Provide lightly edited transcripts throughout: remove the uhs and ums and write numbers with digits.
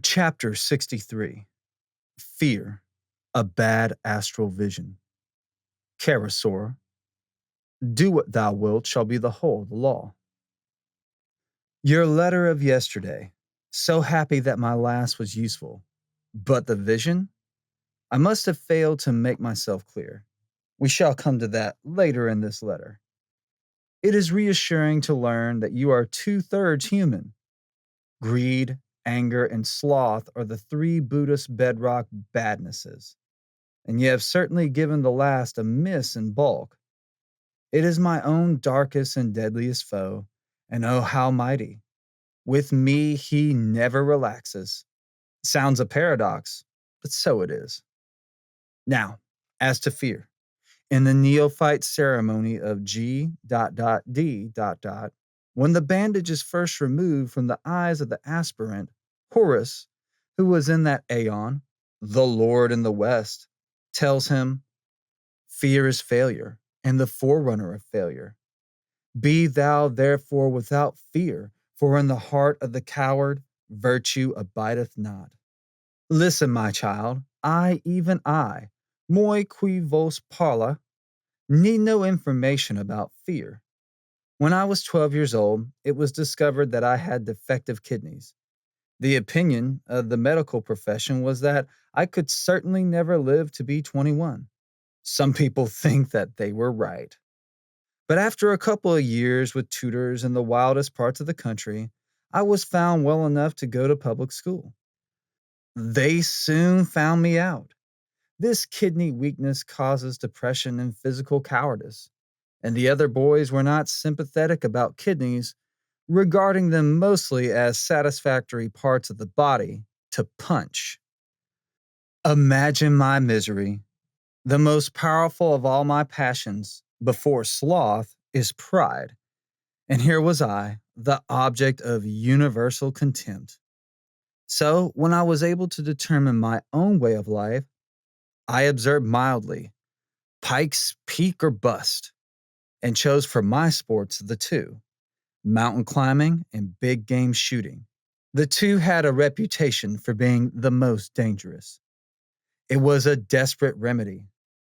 Chapter 63. Fear, a bad astral vision. Karasor, do what thou wilt shall be the whole of the law. Your letter of yesterday. So happy that my last was useful. But the vision? I must have failed to make myself clear. We shall come to that later in this letter. It is reassuring to learn that you are two-thirds human. Greed, anger, and sloth are the three Buddhist bedrock badnesses, and ye have certainly given the last a miss in bulk. It is my own darkest and deadliest foe, and oh, how mighty! With me, he never relaxes. Sounds a paradox, but so it is. Now, as to fear. In the neophyte ceremony of G.D. When the bandage is first removed from the eyes of the aspirant, Horus, who was in that aeon, the Lord in the West, tells him, fear is failure, and the forerunner of failure. Be thou therefore without fear, for in the heart of the coward virtue abideth not. Listen, my child, even I, moi qui vos parla, need no information about fear. When I was 12 years old, it was discovered that I had defective kidneys. The opinion of the medical profession was that I could certainly never live to be 21. Some people think that they were right. But after a couple of years with tutors in the wildest parts of the country, I was found well enough to go to public school. They soon found me out. This kidney weakness causes depression and physical cowardice, and the other boys were not sympathetic about kidneys, regarding them mostly as satisfactory parts of the body to punch. Imagine my misery. The most powerful of all my passions, before sloth, is pride. And here was I, the object of universal contempt. So, when I was able to determine my own way of life, I observed mildly Pike's Peak or bust, and chose for my sports the two mountain climbing and big game shooting. The two had a reputation for being the most dangerous. It was a desperate remedy,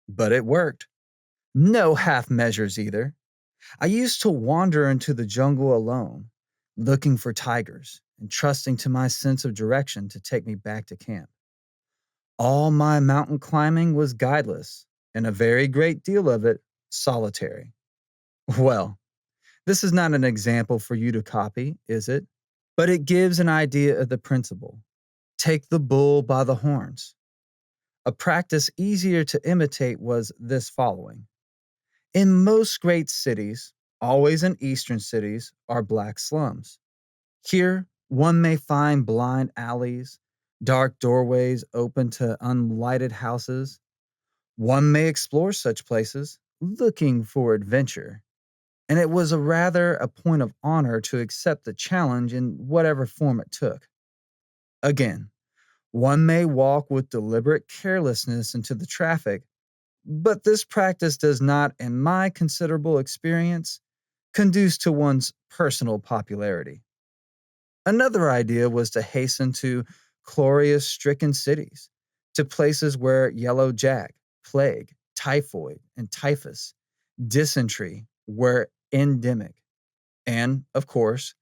but it worked. No half measures either. I used to wander into the jungle alone, looking for tigers and trusting to my sense of direction to take me back to camp. All my mountain climbing was guideless, and a very great deal of it solitary. Well, this is not an example for you to copy, is it? But it gives an idea of the principle. Take the bull by the horns. A practice easier to imitate was this following. In most great cities, always in eastern cities, are black slums. Here, one may find blind alleys, dark doorways open to unlighted houses. One may explore such places, looking for adventure. And it was rather a point of honor to accept the challenge in whatever form it took. Again, one may walk with deliberate carelessness into the traffic, but this practice does not, in my considerable experience, conduce to one's personal popularity. Another idea was to hasten to chloria-stricken cities, to places where yellow jack, plague, typhoid, and typhus, dysentery were endemic. And, of course,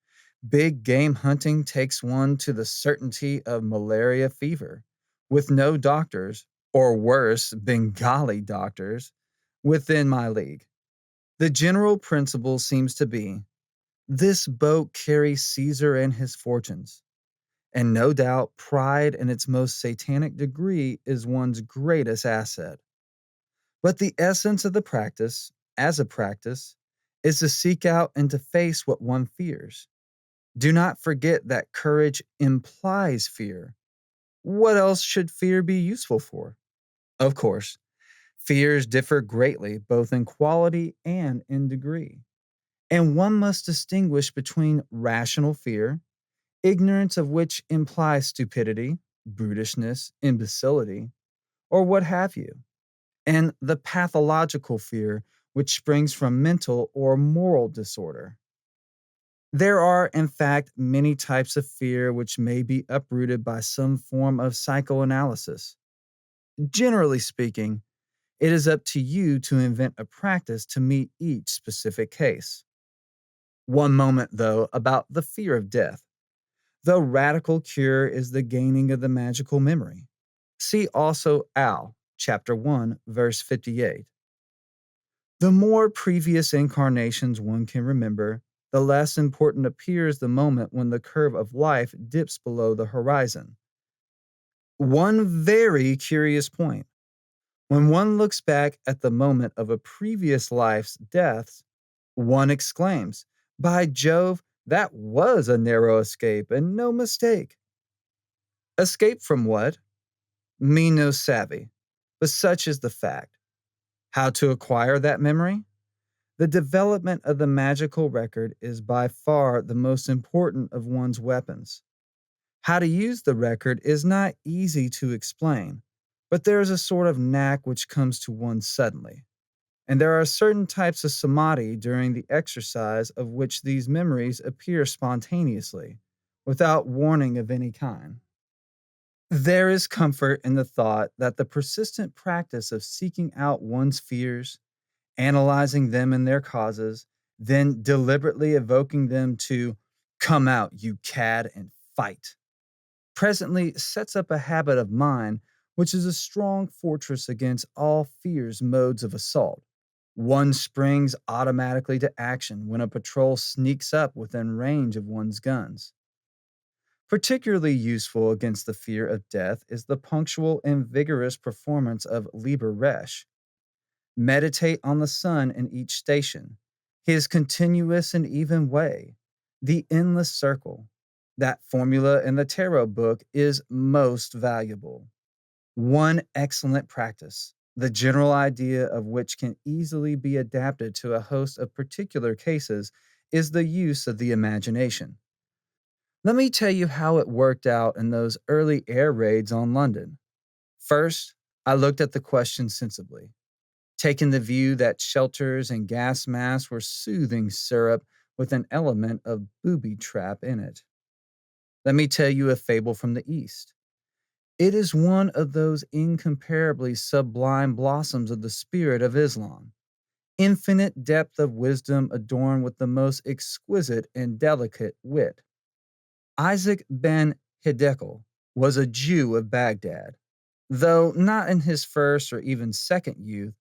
big game hunting takes one to the certainty of malaria fever, with no doctors, or worse, Bengali doctors, within my league. The general principle seems to be this boat carries Caesar and his fortunes, and no doubt pride in its most satanic degree is one's greatest asset. But the essence of the practice, as a practice, is to seek out and to face what one fears. Do not forget that courage implies fear. What else should fear be useful for? Of course, fears differ greatly both in quality and in degree. And one must distinguish between rational fear, ignorance of which implies stupidity, brutishness, imbecility, or what have you, and the pathological fear which springs from mental or moral disorder. There are, in fact, many types of fear which may be uprooted by some form of psychoanalysis. Generally speaking, it is up to you to invent a practice to meet each specific case. One moment, though, about the fear of death. The radical cure is the gaining of the magical memory. See also Al, chapter 1, verse 58. The more previous incarnations one can remember, the less important appears the moment when the curve of life dips below the horizon. One very curious point. When one looks back at the moment of a previous life's deaths, one exclaims, "By Jove, that was a narrow escape and no mistake." Escape from what? Me no savvy. But such is the fact. How to acquire that memory? The development of the magical record is by far the most important of one's weapons. How to use the record is not easy to explain, but there is a sort of knack which comes to one suddenly. And there are certain types of samadhi during the exercise of which these memories appear spontaneously, without warning of any kind. There is comfort in the thought that the persistent practice of seeking out one's fears, analyzing them and their causes, then deliberately evoking them to "come out, you cad, and fight," presently sets up a habit of mind which is a strong fortress against all fear's modes of assault. One springs automatically to action when a patrol sneaks up within range of one's guns. Particularly useful against the fear of death is the punctual and vigorous performance of Liber Resh. Meditate on the sun in each station, his continuous and even way, the endless circle. That formula in the tarot book is most valuable. One excellent practice, the general idea of which can easily be adapted to a host of particular cases, is the use of the imagination. Let me tell you how it worked out in those early air raids on London. First, I looked at the question sensibly, taking the view that shelters and gas masks were soothing syrup with an element of booby trap in it. Let me tell you a fable from the East. It is one of those incomparably sublime blossoms of the spirit of Islam, infinite depth of wisdom adorned with the most exquisite and delicate wit. Isaac ben Hiddekel was a Jew of Baghdad. Though not in his first or even second youth,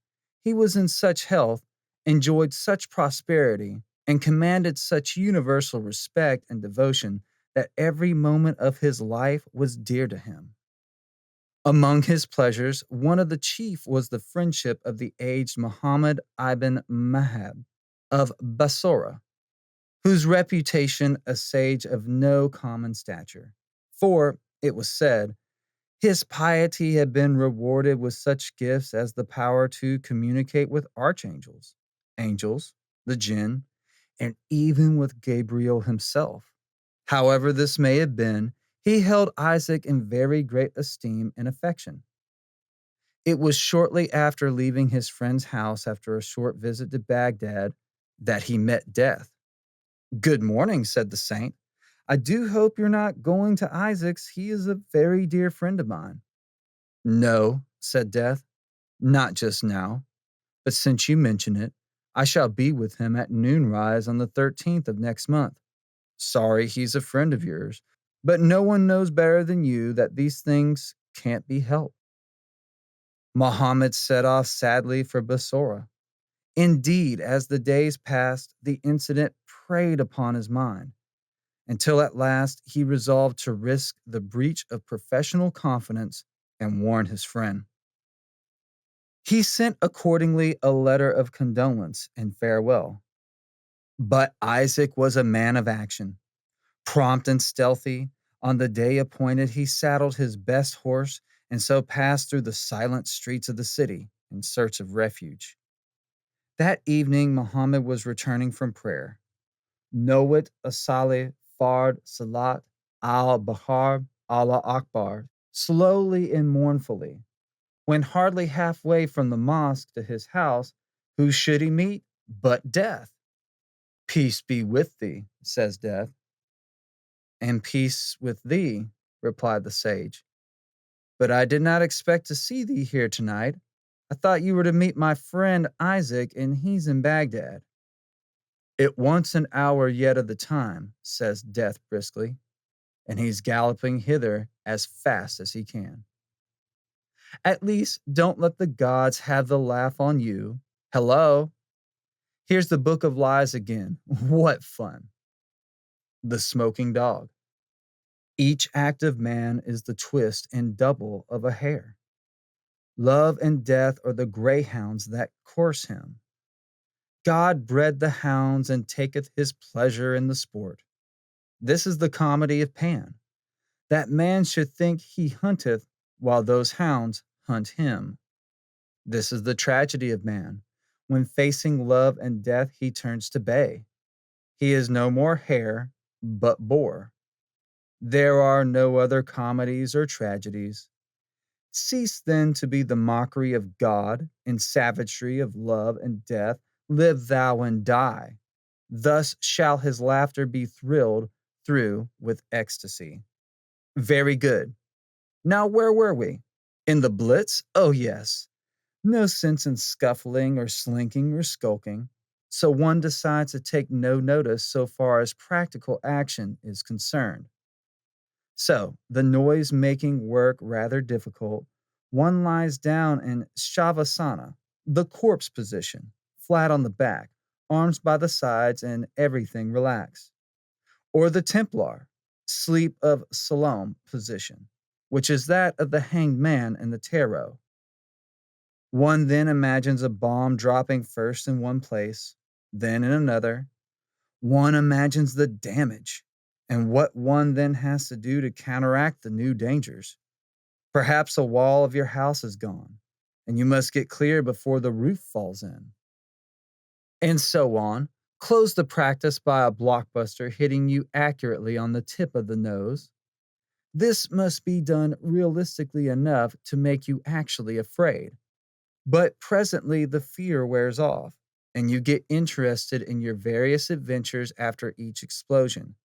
he was in such health, enjoyed such prosperity, and commanded such universal respect and devotion that every moment of his life was dear to him. Among his pleasures, one of the chief was the friendship of the aged Muhammad ibn Mahab of Basora, whose reputation a sage of no common stature. For, it was said, his piety had been rewarded with such gifts as the power to communicate with archangels, angels, the jinn, and even with Gabriel himself. However, this may have been, he held Isaac in very great esteem and affection. It was shortly after leaving his friend's house after a short visit to Baghdad that he met death. "Good morning," said the saint. "I do hope you're not going to Isaac's. He is a very dear friend of mine." "No," said Death, "not just now. But since you mention it, I shall be with him at noonrise on the 13th of next month. Sorry he's a friend of yours, but no one knows better than you that these things can't be helped." Mohammed set off sadly for Bassora. Indeed, as the days passed, the incident preyed upon his mind, until at last he resolved to risk the breach of professional confidence and warn his friend. He sent accordingly a letter of condolence and farewell. But Isaac was a man of action. Prompt and stealthy, on the day appointed he saddled his best horse and so passed through the silent streets of the city in search of refuge. That evening Muhammad was returning from prayer. Nowat asali fard salat al-Bahar Allah Akbar, slowly and mournfully. When hardly halfway from the mosque to his house, who should he meet but Death? Peace be with thee, says Death. And peace with thee, replied the sage. But I did not expect to see thee here tonight. I thought you were to meet my friend Isaac, and he's in Baghdad. It wants an hour yet of the time, says Death briskly, and he's galloping hither as fast as he can. At least don't let the gods have the laugh on you. Hello? Here's the Book of Lies again. What fun. The Smoking Dog. Each act of man is the twist and double of a hare. Love and death are the greyhounds that course him. God bred the hounds and taketh his pleasure in the sport. This is the comedy of Pan, that man should think he hunteth while those hounds hunt him. This is the tragedy of man. When facing love and death, he turns to bay. He is no more hare, but boar. There are no other comedies or tragedies. Cease then to be the mockery of God and savagery of love and death. Live thou and die. Thus shall his laughter be thrilled through with ecstasy. Very good. Now, where were we? In the Blitz? Oh, yes. No sense in scuffling or slinking or skulking. So one decides to take no notice so far as practical action is concerned. So, the noise making work rather difficult, one lies down in Shavasana, the corpse position, flat on the back, arms by the sides, and everything relaxed. Or the Templar, sleep of Salome position, which is that of the hanged man in the tarot. One then imagines a bomb dropping first in one place, then in another. One imagines the damage and what one then has to do to counteract the new dangers. Perhaps a wall of your house is gone, and you must get clear before the roof falls in. And so on. Close the practice by a blockbuster hitting you accurately on the tip of the nose. This must be done realistically enough to make you actually afraid. But presently the fear wears off, and you get interested in your various adventures after each explosion.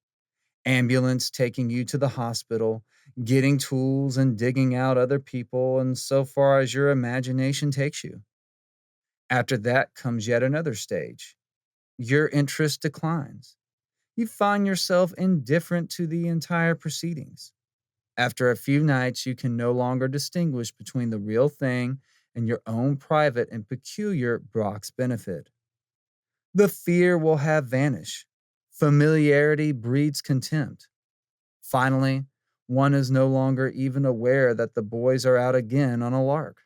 Ambulance taking you to the hospital, getting tools and digging out other people, and so far as your imagination takes you. After that comes yet another stage. Your interest declines. You find yourself indifferent to the entire proceedings. After a few nights, you can no longer distinguish between the real thing and your own private and peculiar Brock's benefit. The fear will have vanished. Familiarity breeds contempt. Finally, one is no longer even aware that the boys are out again on a lark.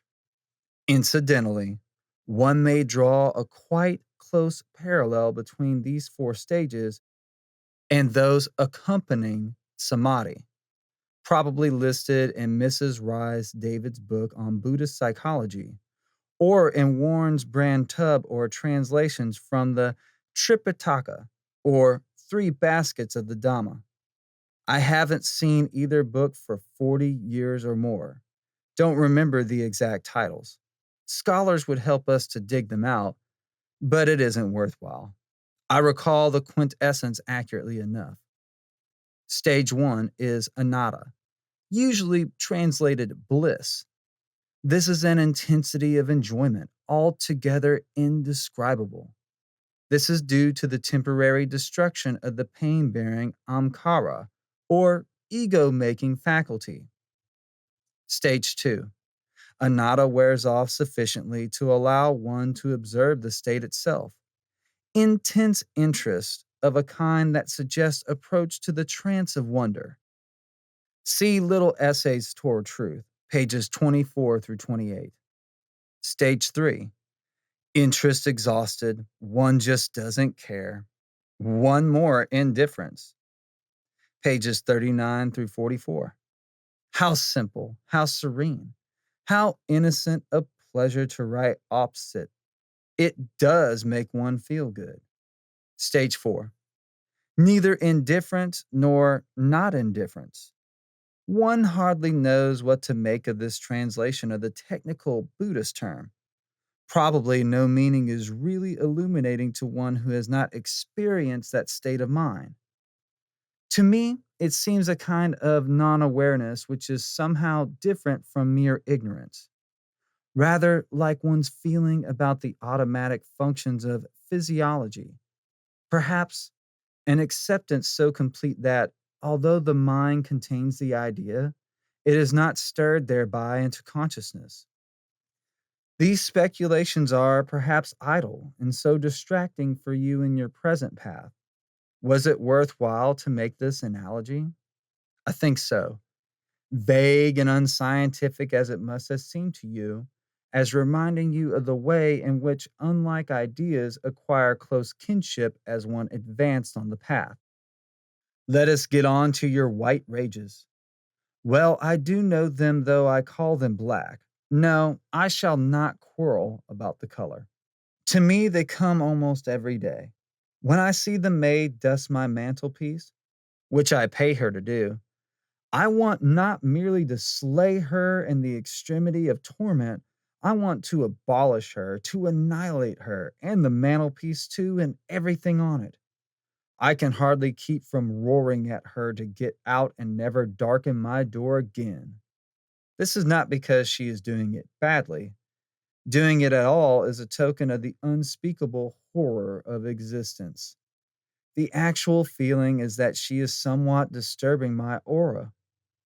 Incidentally, one may draw a quite close parallel between these four stages and those accompanying samadhi, probably listed in Mrs. Rhys David's book on Buddhist psychology, or in Warren's brand tub or translations from the Tripitaka, or Three Baskets of the Dhamma. I haven't seen either book for 40 years or more. Don't remember the exact titles. Scholars would help us to dig them out, but it isn't worthwhile. I recall the quintessence accurately enough. Stage 1 is anatta, usually translated bliss. This is an intensity of enjoyment altogether indescribable. This is due to the temporary destruction of the pain bearing amkara, or ego making faculty. Stage 2. Anatta wears off sufficiently to allow one to observe the state itself. Intense interest of a kind that suggests approach to the trance of wonder. See Little Essays Toward Truth, pages 24 through 28. Stage 3. Interest exhausted, one just doesn't care. One more indifference. Pages 39 through 44. How simple, how serene, how innocent a pleasure to write opposite. It does make one feel good. Stage 4. Neither indifference nor not indifference. One hardly knows what to make of this translation of the technical Buddhist term. Probably no meaning is really illuminating to one who has not experienced that state of mind. To me, it seems a kind of non awareness which is somehow different from mere ignorance, rather like one's feeling about the automatic functions of physiology. Perhaps an acceptance so complete that, although the mind contains the idea, it is not stirred thereby into consciousness. These speculations are perhaps idle and so distracting for you in your present path. Was it worthwhile to make this analogy? I think so. Vague and unscientific as it must have seemed to you, as reminding you of the way in which unlike ideas acquire close kinship as one advanced on the path. Let us get on to your white rages. Well, I do know them, though I call them black. No, I shall not quarrel about the color. To me, they come almost every day. When I see the maid dust my mantelpiece, which I pay her to do, I want not merely to slay her in the extremity of torment, I want to abolish her, to annihilate her, and the mantelpiece too, and everything on it. I can hardly keep from roaring at her to get out and never darken my door again. This is not because she is doing it badly. Doing it at all is a token of the unspeakable horror of existence. The actual feeling is that she is somewhat disturbing my aura,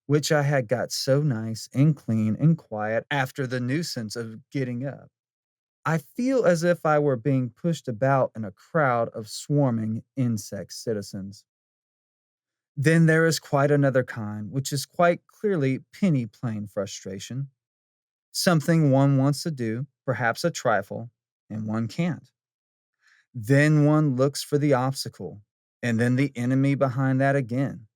which I had got so nice and clean and quiet after the nuisance of getting up. I feel as if I were being pushed about in a crowd of swarming insect citizens. Then there is quite another kind, which is quite clearly penny plain frustration. Something one wants to do, perhaps a trifle, and one can't. Then one looks for the obstacle, and then the enemy behind that again.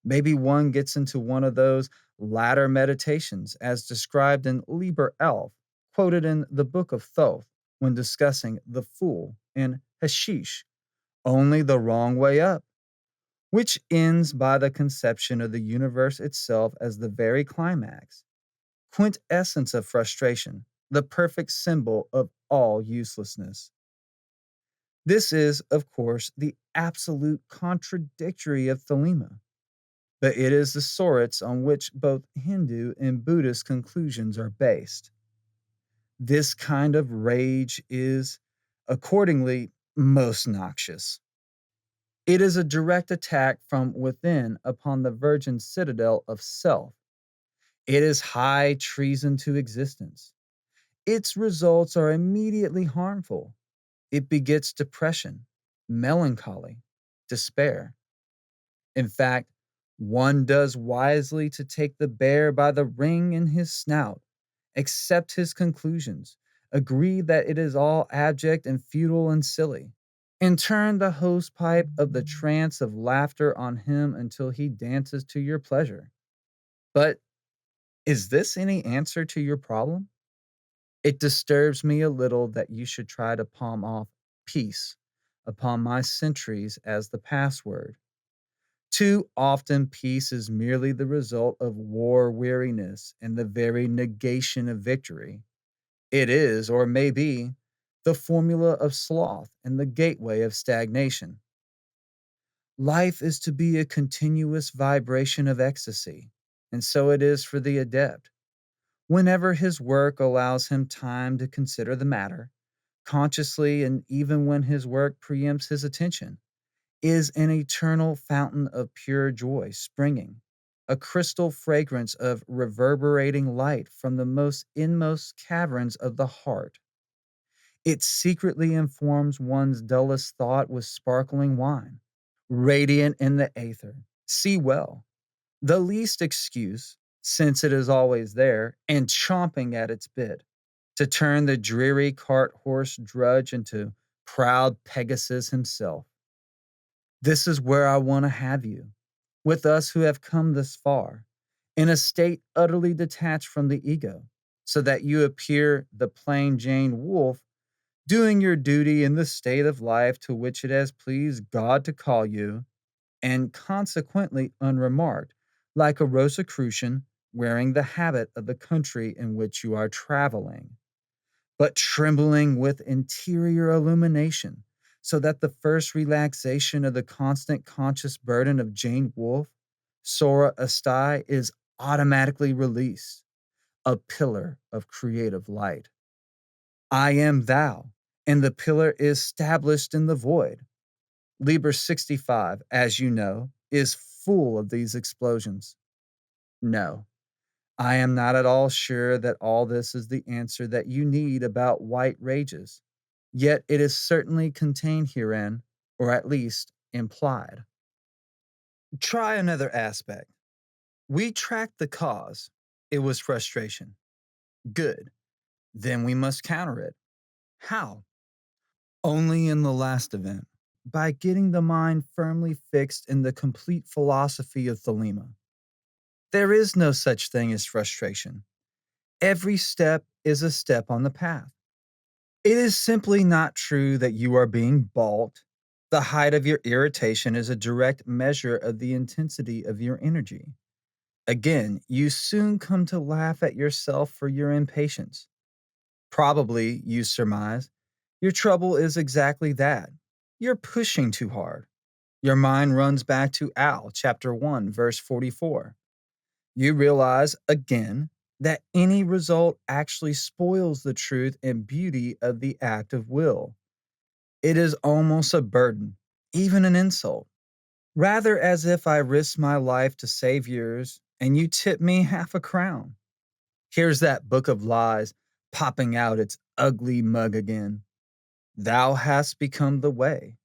Maybe one gets into one of those latter meditations as described in Liber Elf, quoted in the Book of Thoth when discussing the fool and hashish, only the wrong way up, which ends by the conception of the universe itself as the very climax, quintessence of frustration, the perfect symbol of all uselessness. This is, of course, the absolute contradictory of Thelema, but it is the sorets on which both Hindu and Buddhist conclusions are based. This kind of rage is, accordingly, most noxious. It is a direct attack from within upon the virgin citadel of self. It is high treason to existence. Its results are immediately harmful. It begets depression, melancholy, despair. In fact, one does wisely to take the bear by the ring in his snout, accept his conclusions, agree that it is all abject and futile and silly, and turn the hose pipe of the trance of laughter on him until he dances to your pleasure. But is this any answer to your problem? It disturbs me a little that you should try to palm off peace upon my centuries as the password. Too often, peace is merely the result of war weariness and the very negation of victory. It is, or may be, the formula of sloth and the gateway of stagnation. Life is to be a continuous vibration of ecstasy, and so it is for the adept. Whenever his work allows him time to consider the matter, consciously, and even when his work preempts his attention, is an eternal fountain of pure joy springing, a crystal fragrance of reverberating light from the most inmost caverns of the heart. It secretly informs one's dullest thought with sparkling wine, radiant in the aether. See well, the least excuse, since it is always there and chomping at its bit, to turn the dreary cart horse drudge into proud Pegasus himself. This is where I want to have you, with us who have come this far, in a state utterly detached from the ego, so that you appear the plain Jane Wolfe, doing your duty in the state of life to which it has pleased God to call you, and consequently unremarked, like a Rosicrucian wearing the habit of the country in which you are traveling. but trembling with interior illumination, so that the first relaxation of the constant conscious burden of Jane Wolfe, Sora Astai, is automatically released, a pillar of creative light. I am thou, and the pillar is established in the void. Liber 65, as you know, is full of these explosions. No, I am not at all sure that all this is the answer that you need about white rages, yet it is certainly contained herein, or at least implied. Try another aspect. We tracked the cause. It was frustration. Good. Then we must counter it. How? Only in the last event, by getting the mind firmly fixed in the complete philosophy of Thelema. There is no such thing as frustration. Every step is a step on the path. It is simply not true that you are being balked. The height of your irritation is a direct measure of the intensity of your energy. Again, you soon come to laugh at yourself for your impatience. Probably, you surmise, your trouble is exactly that. You're pushing too hard. Your mind runs back to Al, chapter 1, verse 44. You realize, again, that any result actually spoils the truth and beauty of the act of will. It is almost a burden, even an insult. Rather as if I risked my life to save yours, and you tip me half a crown. Here's that book of lies popping out its ugly mug again. Thou hast become the way.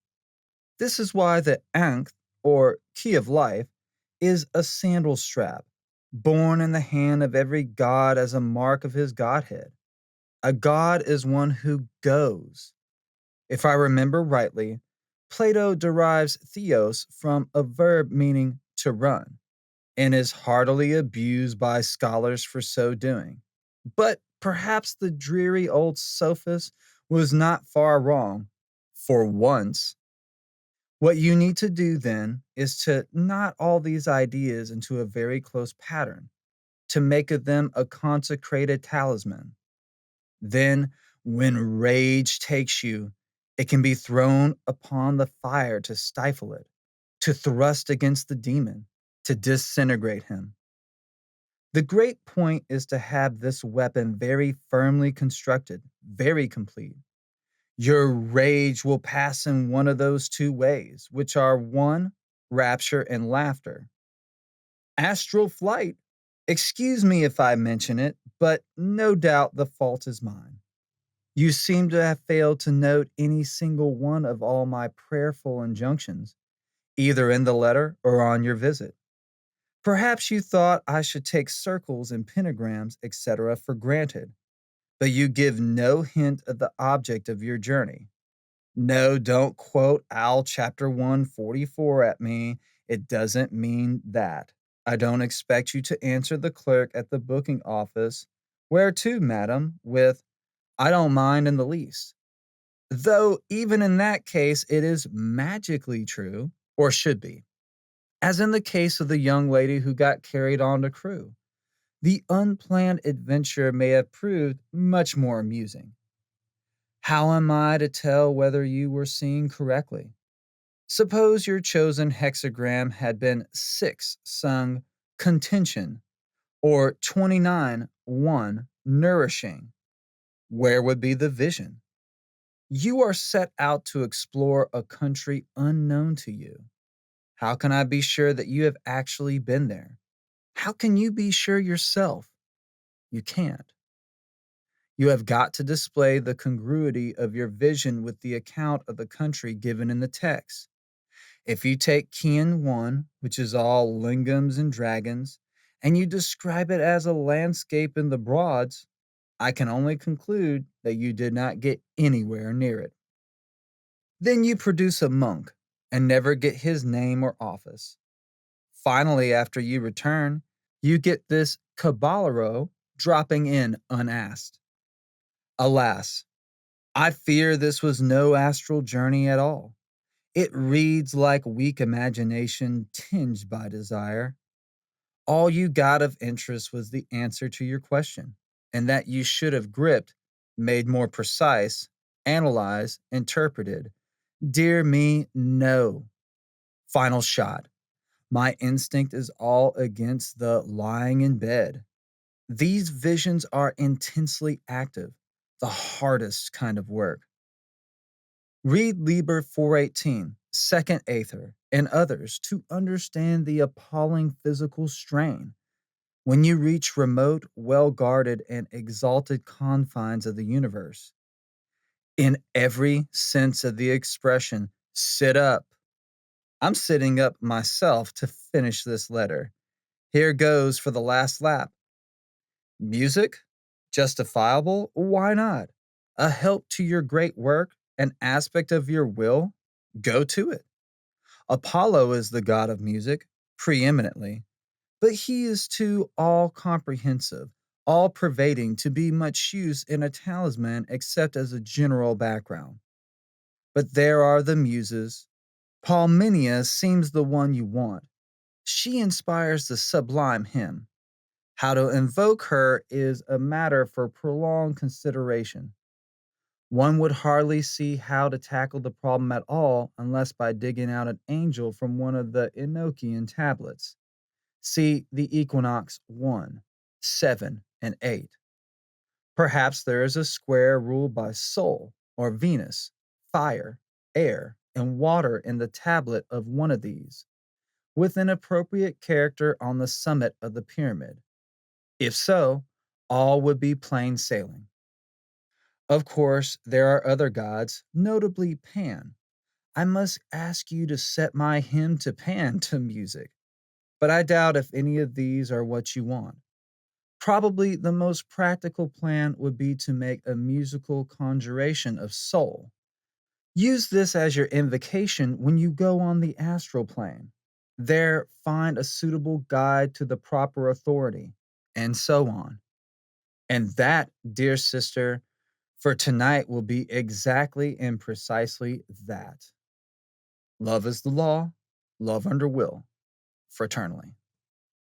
This is why the Ankh, or key of life, is a sandal strap, borne in the hand of every god as a mark of his godhead. A god is one who goes. If I remember rightly, Plato derives theos from a verb meaning to run, and is heartily abused by scholars for so doing. But perhaps the dreary old sophist was not far wrong, for once. What you need to do then is to knot all these ideas into a very close pattern, to make of them a consecrated talisman. Then, when rage takes you, it can be thrown upon the fire to stifle it, to thrust against the demon, to disintegrate him. The great point is to have this weapon very firmly constructed, very complete. Your rage will pass in one of those two ways, which are one, rapture and laughter. Astral flight. Excuse me if I mention it, but no doubt the fault is mine. You seem to have failed to note any single one of all my prayerful injunctions, either in the letter or on your visit. Perhaps you thought I should take circles and pentagrams, etc., for granted, but you give no hint of the object of your journey. No, don't quote Al chapter 144 at me. It doesn't mean that. I don't expect you to answer the clerk at the booking office, "Where to, madam?" with, "I don't mind in the least." Though, even in that case, it is magically true, or should be. As in the case of the young lady who got carried on to Crewe, the unplanned adventure may have proved much more amusing. How am I to tell whether you were seeing correctly? Suppose your chosen hexagram had been 6 sung contention or 29 1 nourishing. Where would be the vision? You are set out to explore a country unknown to you. How can I be sure that you have actually been there? How can you be sure yourself? You can't. You have got to display the congruity of your vision with the account of the country given in the text. If you take Cian 1, which is all lingams and dragons, and you describe it as a landscape in the Broads, I can only conclude that you did not get anywhere near it. Then you produce a monk and never get his name or office. Finally, after you return, you get this Qabalah dropping in unasked. Alas, I fear this was no astral journey at all. It reads like weak imagination tinged by desire. All you got of interest was the answer to your question, and that you should have gripped made more precise, analyzed, interpreted. Dear me, no. Final shot. My instinct is all against the lying in bed. These visions are intensely active, the hardest kind of work. Read Liber 418, Second Aether, and others to understand the appalling physical strain. When you reach remote, well guarded, and exalted confines of the universe, in every sense of the expression, sit up. I'm sitting up myself to finish this letter. Here goes for the last lap. Music? Justifiable? Why not? A help to your great work? An aspect of your will? Go to it. Apollo is the god of music, preeminently, but he is too all comprehensive, all pervading to be much use in a talisman except as a general background. But there are the muses. Palminia seems the one you want. She inspires the sublime hymn. How to invoke her is a matter for prolonged consideration. One would hardly see how to tackle the problem at all unless by digging out an angel from one of the Enochian tablets. See the Equinox 1, 7, and 8. Perhaps there is a square ruled by Sol or Venus, fire, air, and water in the tablet of one of these, with an appropriate character on the summit of the pyramid. If so, all would be plain sailing. Of course, there are other gods, notably Pan. I must ask you to set my hymn to Pan to music, but I doubt if any of these are what you want. Probably the most practical plan would be to make a musical conjuration of Sol. Use this as your invocation when you go on the astral plane. There, find a suitable guide to the proper authority, and so on. And that, dear sister, for tonight will be exactly and precisely that. Love is the law, love under will, fraternally.